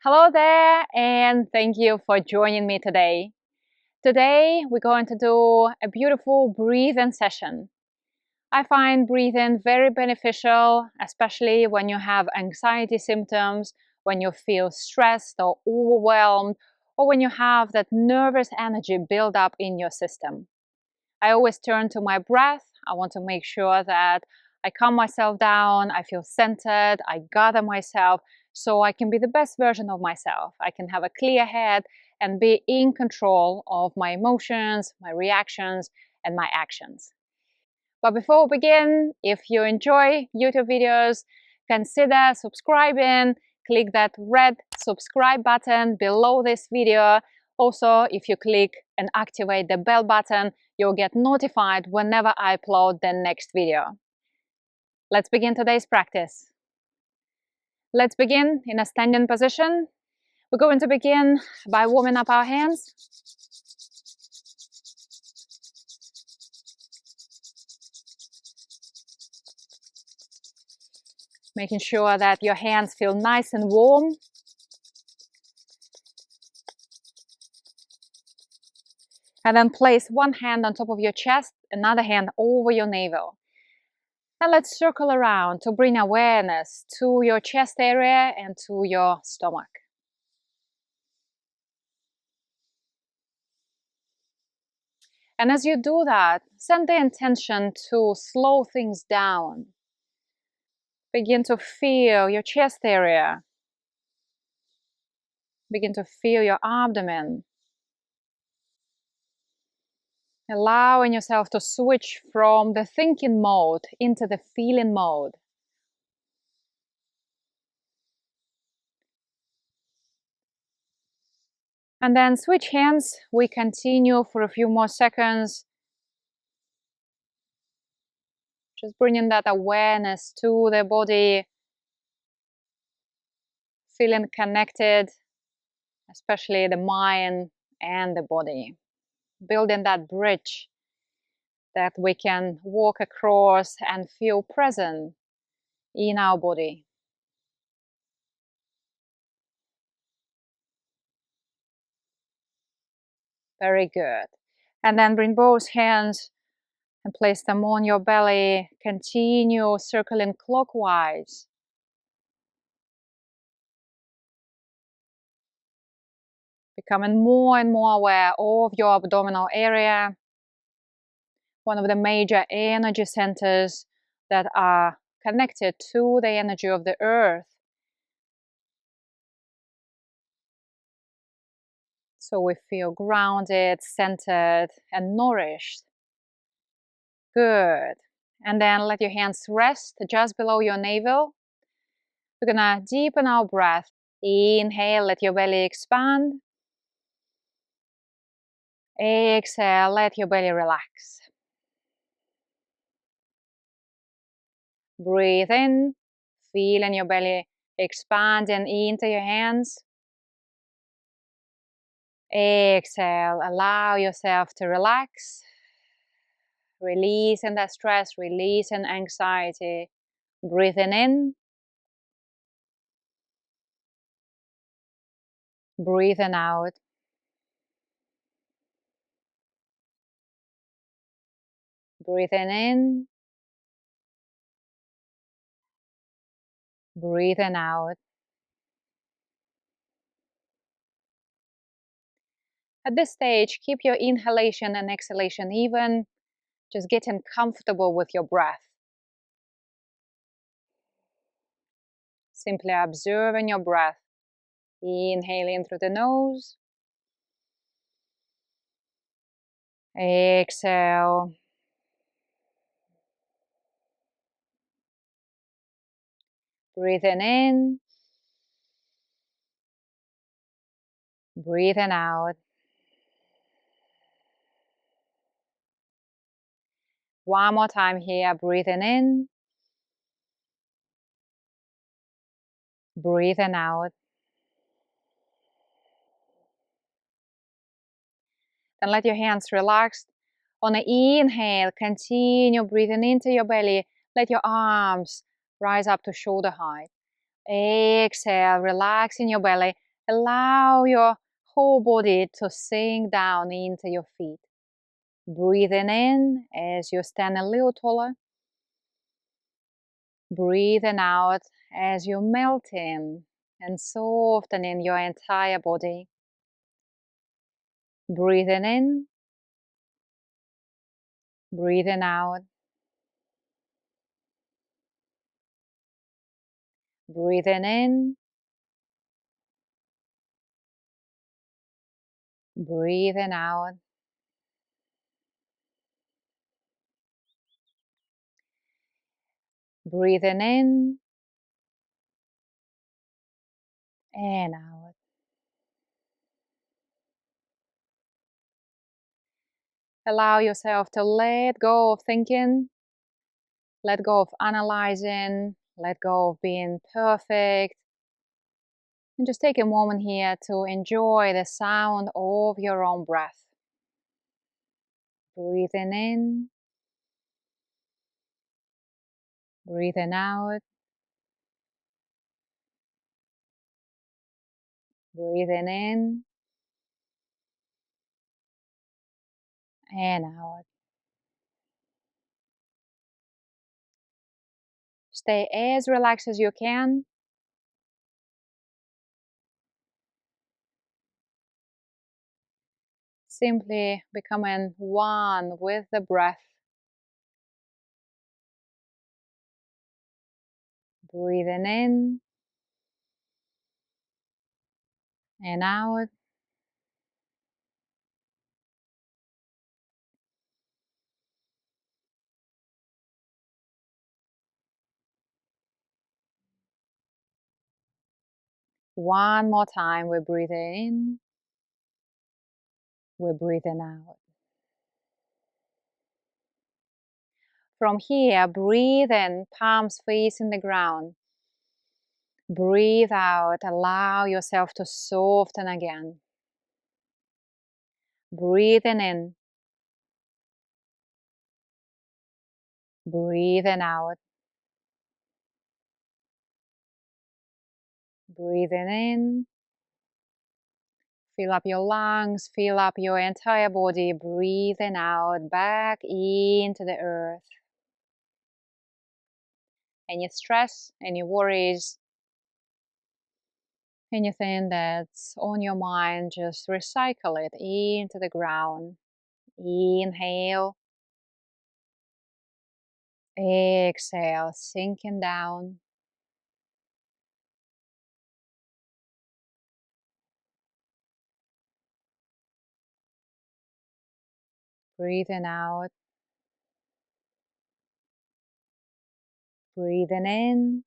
Hello there, and thank you for joining me today. Today, we're going to do a beautiful breathing session. I find breathing very beneficial, especially when you have anxiety symptoms, when you feel stressed or overwhelmed, or when you have that nervous energy build up in your system. I always turn to my breath. I want to make sure that I calm myself down, I feel centered, I gather myself so I can be the best version of myself. I can have a clear head and be in control of my emotions, my reactions, and my actions. But before we begin, if you enjoy YouTube videos, consider subscribing. Click that red subscribe button below this video. Also, if you click and activate the bell button, you'll get notified whenever I upload the next video. Let's begin today's practice. Let's begin in a standing position. We're going to begin by warming up our hands. Making sure that your hands feel nice and warm. And then place one hand on top of your chest, another hand over your navel. And let's circle around to bring awareness to your chest area and to your stomach. And as you do that, send the intention to slow things down. Begin to feel your chest area. Begin to feel your abdomen. Allowing yourself to switch from the thinking mode into the feeling mode. And then switch hands. We continue for a few more seconds. Just bringing that awareness to the body. Feeling connected, especially the mind and the body. Building that bridge that we can walk across and feel present in our body. Very good. And then bring both hands and place them on your belly. Continue circling clockwise. Becoming more and more aware of your abdominal area. One of the major energy centers that are connected to the energy of the earth. So we feel grounded, centered, and nourished. Good. And then let your hands rest just below your navel. We're gonna deepen our breath. Inhale, let your belly expand. Exhale, let your belly relax. Breathe in, feeling your belly expanding into your hands. Exhale, allow yourself to relax. Releasing that stress, releasing anxiety. Breathing in. Breathing out. Breathing in. Breathing out. At this stage, keep your inhalation and exhalation even, just getting comfortable with your breath. Simply observing your breath. Inhaling through the nose. Exhale. Breathing in. Breathing out. One more time here. Breathing in. Breathing out. Then let your hands relax. On the inhale, continue breathing into your belly. Let your arms rise up to shoulder height. Exhale, relax in your belly. allow your whole body to sink down into your feet. Breathing in as you stand a little taller. Breathing out as you melt in and softening your entire body. Breathing in, breathing out. Breathing in, breathing out. Breathing in and out. Allow yourself to let go of thinking, let go of analyzing, let go of being perfect. And just take a moment here to enjoy the sound of your own breath. Breathing in, breathing out, breathing in and out. Stay as relaxed as you can. Simply becoming one with the breath. Breathing in and out. One more time, we're breathing in, we're breathing out. From here, breathe in, palms facing the ground. Breathe out, allow yourself to soften again. Breathing in, breathing out. Breathing in, fill up your lungs, fill up your entire body. Breathing out, back into the earth. Any stress, any worries, anything that's on your mind, just recycle it into the ground. Inhale, exhale, sinking down. Breathing out, breathing in,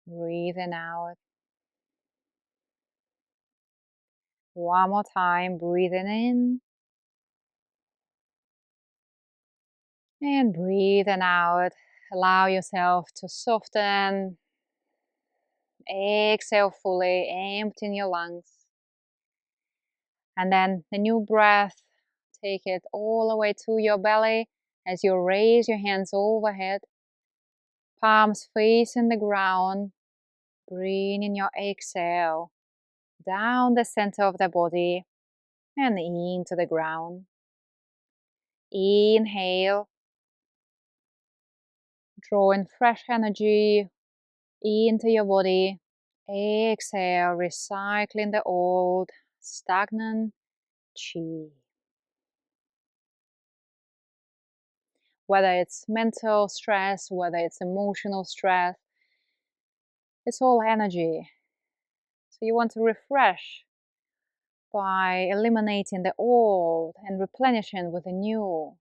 breathing out. One more time, breathing in and breathing out. Allow yourself to soften. Exhale fully, emptying your lungs. And then the new breath, take it all the way to your belly as you raise your hands overhead. Palms facing the ground. Bringing your exhale down the center of the body and into the ground. Inhale, drawing fresh energy into your body. Exhale, recycling the old, stagnant chi. Whether it's mental stress, whether it's emotional stress, it's all energy. So you want to refresh by eliminating the old and replenishing with the new.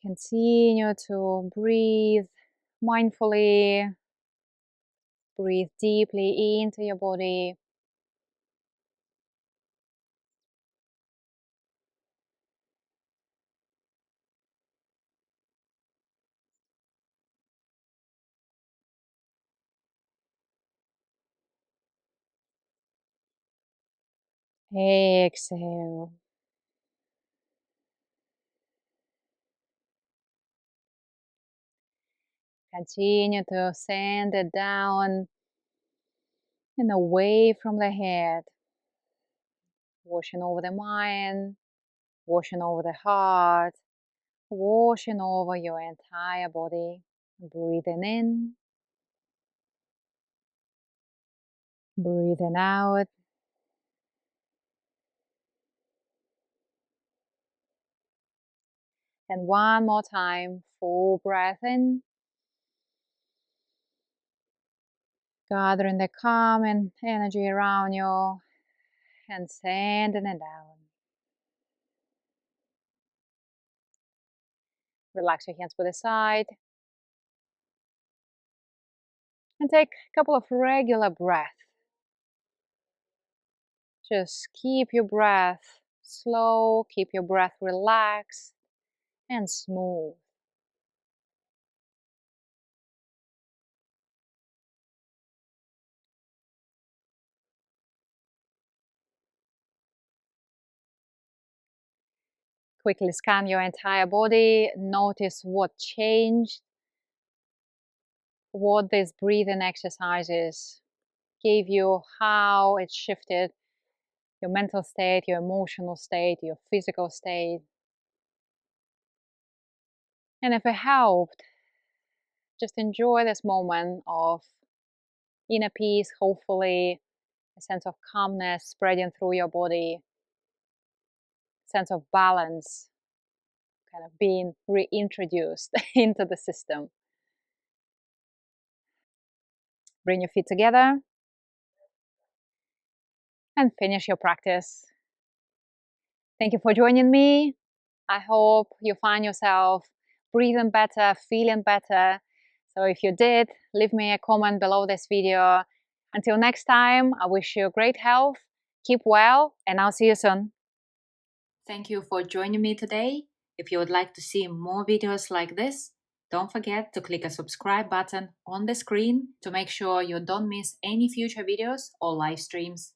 Continue to breathe mindfully. Breathe deeply into your body. Exhale. Continue to send it down and away from the head, washing over the mind, washing over the heart, washing over your entire body. Breathing in, breathing out. And one more time, full breath in, gathering the calm and energy around you, and sending it down. Relax your hands to the side, and take a couple of regular breaths. Just keep your breath slow, keep your breath relaxed and smooth. Quickly scan your entire body, notice what changed, what these breathing exercises gave you, how it shifted your mental state, your emotional state, your physical state. And if it helped, just enjoy this moment of inner peace, hopefully a sense of calmness spreading through your body, sense of balance kind of being reintroduced into the system. Bring your feet together and finish your practice. Thank you for joining me. I hope you find yourself breathing better, feeling better. So if you did, leave me a comment below this video. Until next time, I wish you great health, keep well, and I'll see you soon. Thank you for joining me today. If you would like to see more videos like this, don't forget to click a subscribe button on the screen to make sure you don't miss any future videos or live streams.